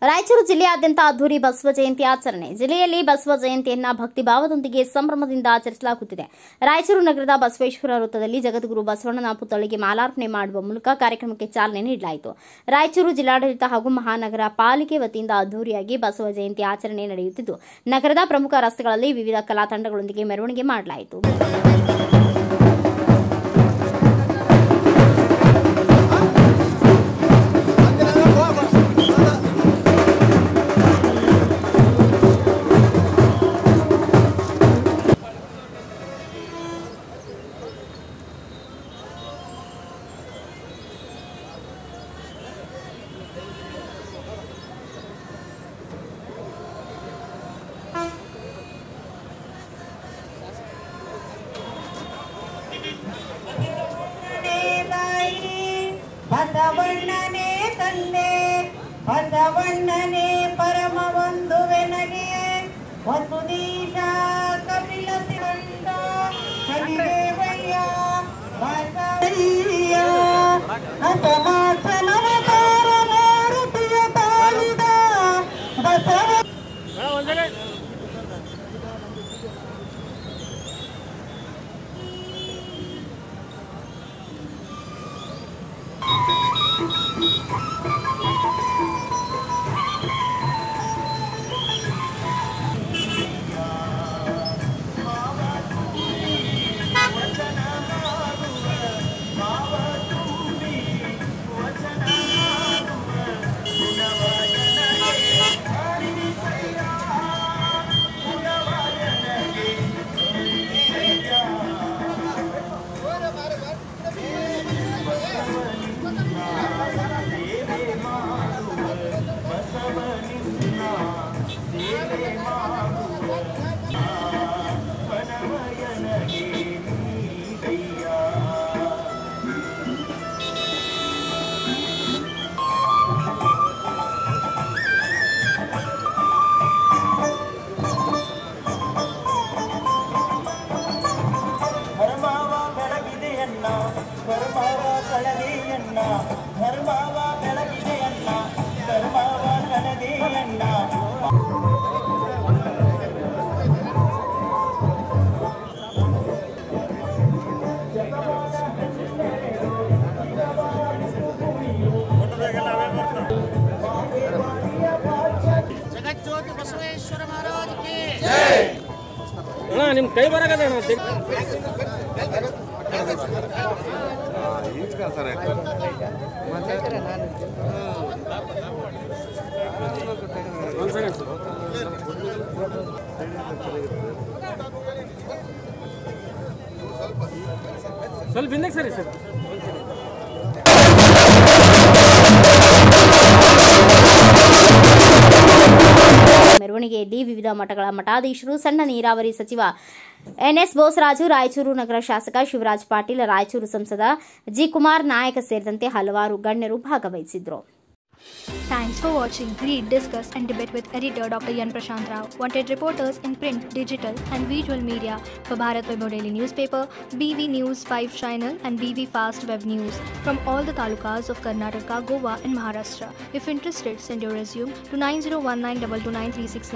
ರಾಯಚೂರು ಜಿಲ್ಲೆಯಾದ್ಯಂತ ಅದ್ದೂರಿ ಬಸವ ಜಯಂತಿ ಆಚರಣೆ. ಜಿಲ್ಲೆಯಲ್ಲಿ ಬಸವ ಜಯಂತಿಯನ್ನು ಭಕ್ತಿಭಾವದೊಂದಿಗೆ ಸಂಭ್ರಮದಿಂದ ಆಚರಿಸಲಾಗುತ್ತಿದೆ. ರಾಯಚೂರು ನಗರದ ಬಸವೇಶ್ವರ ವೃತ್ತದಲ್ಲಿ ಜಗದ್ಗುರು ಬಸವಣ್ಣನ ಪುತ್ಥಳಿಗೆ ಮಾಲಾರ್ಪಣೆ ಮಾಡುವ ಮೂಲಕ ಕಾರ್ಯಕ್ರಮಕ್ಕೆ ಚಾಲನೆ ನೀಡಲಾಯಿತು. ರಾಯಚೂರು ಜಿಲ್ಲಾಡಳಿತ ಹಾಗೂ ಮಹಾನಗರ ಪಾಲಿಕೆ ವತಿಯಿಂದ ಅದ್ದೂರಿಯಾಗಿ ಬಸವ ಜಯಂತಿ ಆಚರಣೆ ನಡೆಯುತ್ತಿದ್ದು, ನಗರದ ಪ್ರಮುಖ ರಸ್ತೆಗಳಲ್ಲಿ ವಿವಿಧ ಕಲಾ ತಂಡಗಳೊಂದಿಗೆ ಮೆರವಣಿಗೆ ಮಾಡಲಾಯಿತು. ಬಸವಣ್ಣನೇ ತಂದೆ, ಬಸವಣ್ಣನೇ ಪರಮ ಬಂಧುವೆನಗೆ, ವಸುದೀಶ ಕಪಿಲ ಸಿಂಧ ಹರಿದೇವಯ್ಯ ಬಸವಯ್ಯ ಅಸಮಾಸನವತಾರ ಮಾರುತಿಯ ತಾಳಿದ ಬಸವ ಧರ್ಮವ ಬೆಳಗಿದೆಯನ್ನ ಧರ್ಮವ ಕಳೆದೆಯನ್ನ ಜಗಜ್ಯೋತಿ ಬಸವೇಶ್ವರ ಮಹಾರಾಜ ಕಿ ಜೈ. ನಿಮ್ಮ ಕೈ ಬರಕದ ಸ್ವಲ್ಪ ಹಿಂದಕ್ಕೆ ಸರಿ ಸರ್. ಮೆರವಣಿಗೆಯಲ್ಲಿ ವಿವಿಧ ಮಠಗಳ ಮಠಾಧೀಶರು, ಸಣ್ಣ ನೀರಾವರಿ ಸಚಿವ ಎನ್ಎಸ್ ಬೋಸರಾಜು, ರಾಯಚೂರು ನಗರ ಶಾಸಕ ಶಿವರಾಜ್ ಪಾಟೀಲ್, ರಾಯಚೂರು ಸಂಸದ ಜಿ ಕುಮಾರ್ ನಾಯಕ್ ಸೇರಿದಂತೆ ಹಲವಾರು ಗಣ್ಯರು ಭಾಗವಹಿಸಿದ್ರು. Thanks for watching. Read, discuss and debate with editor Dr. Yan Prashant Rao. Wanted reporters in print, digital and visual media for Bharat Vaibhav Daily Newspaper, BV News 5 Channel and BV Fast Web News from all the talukas of Karnataka, Goa and Maharashtra. If interested, send your resume to 9019229369.